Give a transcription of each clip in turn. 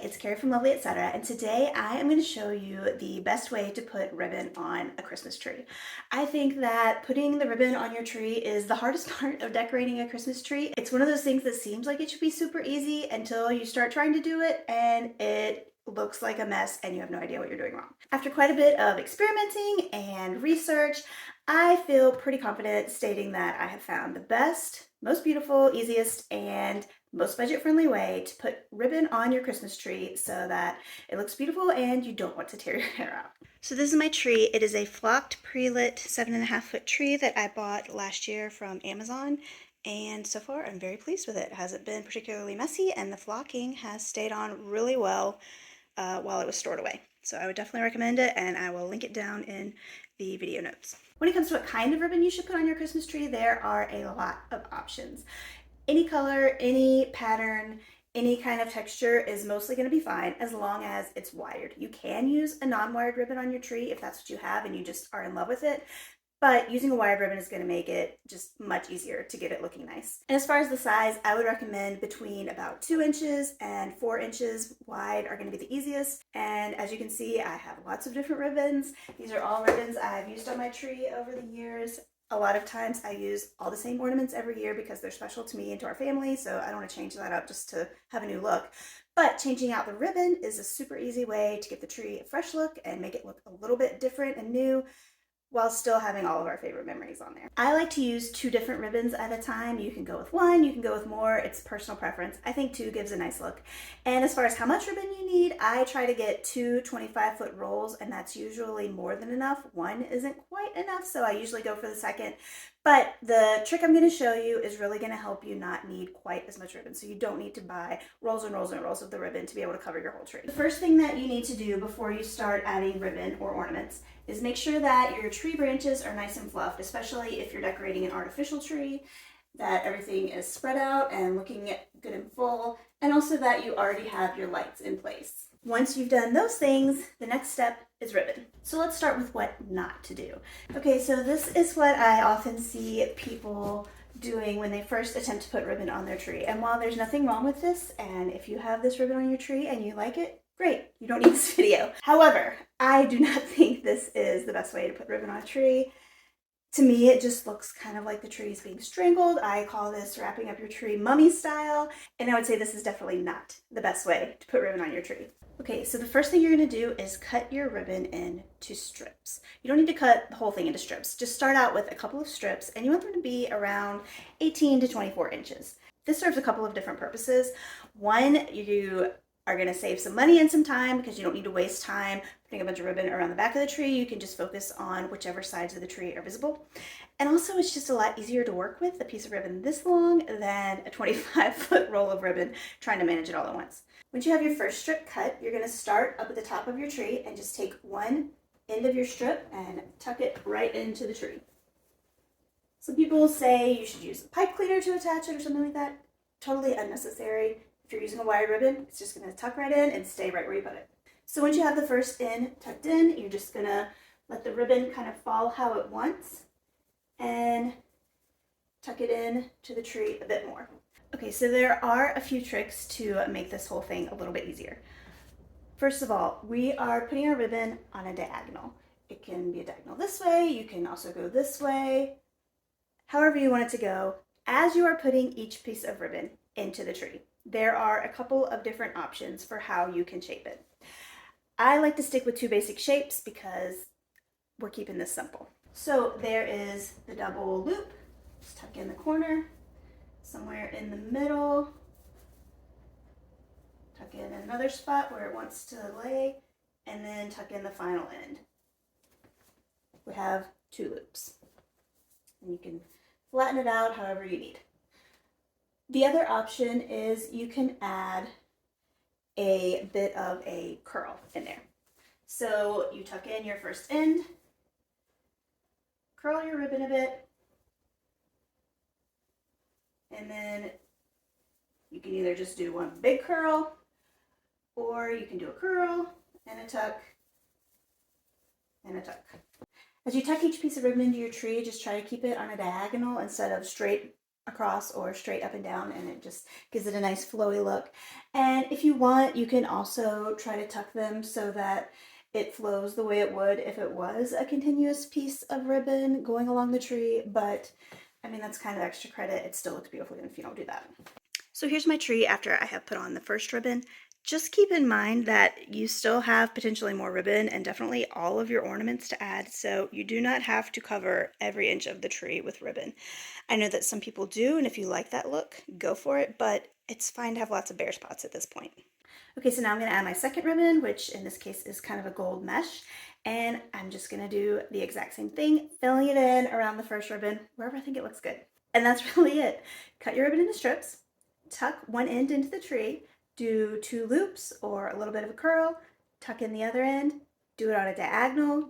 it's Carrie from Lovely Etc. And today I am going to show you the best way to put ribbon on a Christmas tree. I think that putting the ribbon on your tree is the hardest part of decorating a Christmas tree. It's one of those things that seems like it should be super easy until you start trying to do it and it looks like a mess and you have no idea what you're doing wrong. After quite a bit of experimenting and research, I feel pretty confident stating that I have found the best, most beautiful, easiest, and most budget-friendly way to put ribbon on your Christmas tree so that it looks beautiful and you don't want to tear your hair out. So this is my tree. It is a flocked pre-lit 7.5-foot tree that I bought last year from Amazon. And so far I'm very pleased with it. It hasn't been particularly messy and the flocking has stayed on really well while it was stored away. So I would definitely recommend it, and I will link it down in the video notes. When it comes to what kind of ribbon you should put on your Christmas tree, there are a lot of options. Any color, any pattern, any kind of texture is mostly going to be fine as long as it's wired. You can use a non-wired ribbon on your tree if that's what you have and you just are in love with it. But using a wired ribbon is going to make it just much easier to get it looking nice. And as far as the size, I would recommend between about 2 inches and 4 inches wide are going to be the easiest. And as you can see, I have lots of different ribbons. These are all ribbons I've used on my tree over the years. A lot of times I use all the same ornaments every year because they're special to me and to our family, so I don't want to change that up just to have a new look. But changing out the ribbon is a super easy way to give the tree a fresh look and make it look a little bit different and new, while still having all of our favorite memories on there. I like to use 2 different ribbons at a time. You can go with 1, you can go with more, it's personal preference. I think 2 gives a nice look. And as far as how much ribbon you need, I try to get 2 25-foot rolls, and that's usually more than enough. 1 isn't quite enough, so I usually go for the second. But the trick I'm going to show you is really going to help you not need quite as much ribbon. So you don't need to buy rolls and rolls and rolls of the ribbon to be able to cover your whole tree. The first thing that you need to do before you start adding ribbon or ornaments is make sure that your tree branches are nice and fluffed, especially if you're decorating an artificial tree, that everything is spread out and looking good and full, and also that you already have your lights in place. Once you've done those things, the next step is ribbon. So let's start with what not to do. Okay, so this is what I often see people doing when they first attempt to put ribbon on their tree. And while there's nothing wrong with this, and if you have this ribbon on your tree and you like it, great, you don't need this video. However, I do not think this is the best way to put ribbon on a tree. To me, it just looks kind of like the tree is being strangled. I call this wrapping up your tree mummy style, and I would say this is definitely not the best way to put ribbon on your tree. Okay, so the first thing you're going to do is cut your ribbon into strips. You don't need to cut the whole thing into strips. Just start out with a couple of strips, and you want them to be around 18 to 24 inches. This serves a couple of different purposes. One, you are going to save some money and some time because you don't need to waste time putting a bunch of ribbon around the back of the tree. You can just focus on whichever sides of the tree are visible. And also it's just a lot easier to work with a piece of ribbon this long than a 25-foot roll of ribbon trying to manage it all at once. Once you have your first strip cut, you're going to start up at the top of your tree and just take one end of your strip and tuck it right into the tree. Some people say you should use a pipe cleaner to attach it or something like that. Totally unnecessary. If you're using a wired ribbon, it's just going to tuck right in and stay right where you put it. So once you have the first end tucked in, you're just going to let the ribbon kind of fall how it wants and tuck it in to the tree a bit more. Okay, so there are a few tricks to make this whole thing a little bit easier. First of all, we are putting our ribbon on a diagonal. It can be a diagonal this way, you can also go this way, however you want it to go, as you are putting each piece of ribbon into the tree. There are a couple of different options for how you can shape it. I like to stick with 2 basic shapes because we're keeping this simple. So there is the double loop. Just tuck in the corner, somewhere in the middle, tuck in another spot where it wants to lay, and then tuck in the final end. We have 2 loops, and you can flatten it out however you need. The other option is you can add a bit of a curl in there. So you tuck in your first end, curl your ribbon a bit, and then you can either just do one big curl, or you can do a curl and a tuck and a tuck. As you tuck each piece of ribbon into your tree, just try to keep it on a diagonal instead of straight across or straight up and down, and it just gives it a nice flowy look. And if you want, you can also try to tuck them so that it flows the way it would if it was a continuous piece of ribbon going along the tree, but I mean, that's kind of extra credit. It still looks beautiful even if you don't do that. So here's my tree after I have put on the first ribbon. Just keep in mind that you still have potentially more ribbon and definitely all of your ornaments to add, so you do not have to cover every inch of the tree with ribbon. I know that some people do, and if you like that look, go for it, but it's fine to have lots of bare spots at this point. Okay, so now I'm going to add my second ribbon, which in this case is kind of a gold mesh, and I'm just going to do the exact same thing, filling it in around the first ribbon, wherever I think it looks good. And that's really it. Cut your ribbon into strips, tuck one end into the tree, do 2 loops or a little bit of a curl, tuck in the other end, do it on a diagonal,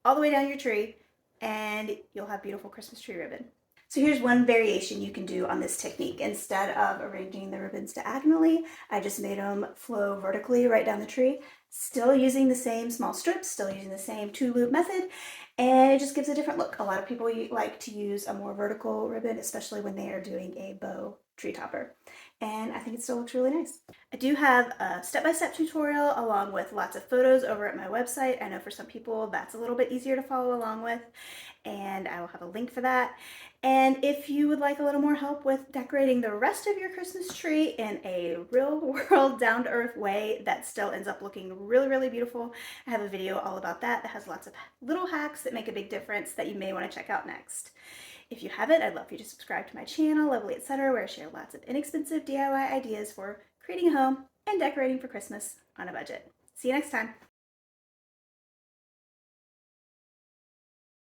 all the way down your tree, and you'll have beautiful Christmas tree ribbon. So here's one variation you can do on this technique. Instead of arranging the ribbons diagonally, I just made them flow vertically right down the tree, still using the same small strips, still using the same 2-loop method, and it just gives a different look. A lot of people like to use a more vertical ribbon, especially when they are doing a bow tree topper. And I think it still looks really nice. I do have a step-by-step tutorial along with lots of photos over at my website. I know for some people that's a little bit easier to follow along with, and I will have a link for that. And if you would like a little more help with decorating the rest of your Christmas tree in a real world, down-to-earth way that still ends up looking really, really beautiful, I have a video all about that that has lots of little hacks that make a big difference that you may want to check out next. If you haven't, I'd love for you to subscribe to my channel, Lovely Etc., where I share lots of inexpensive DIY ideas for creating a home and decorating for Christmas on a budget. See you next time.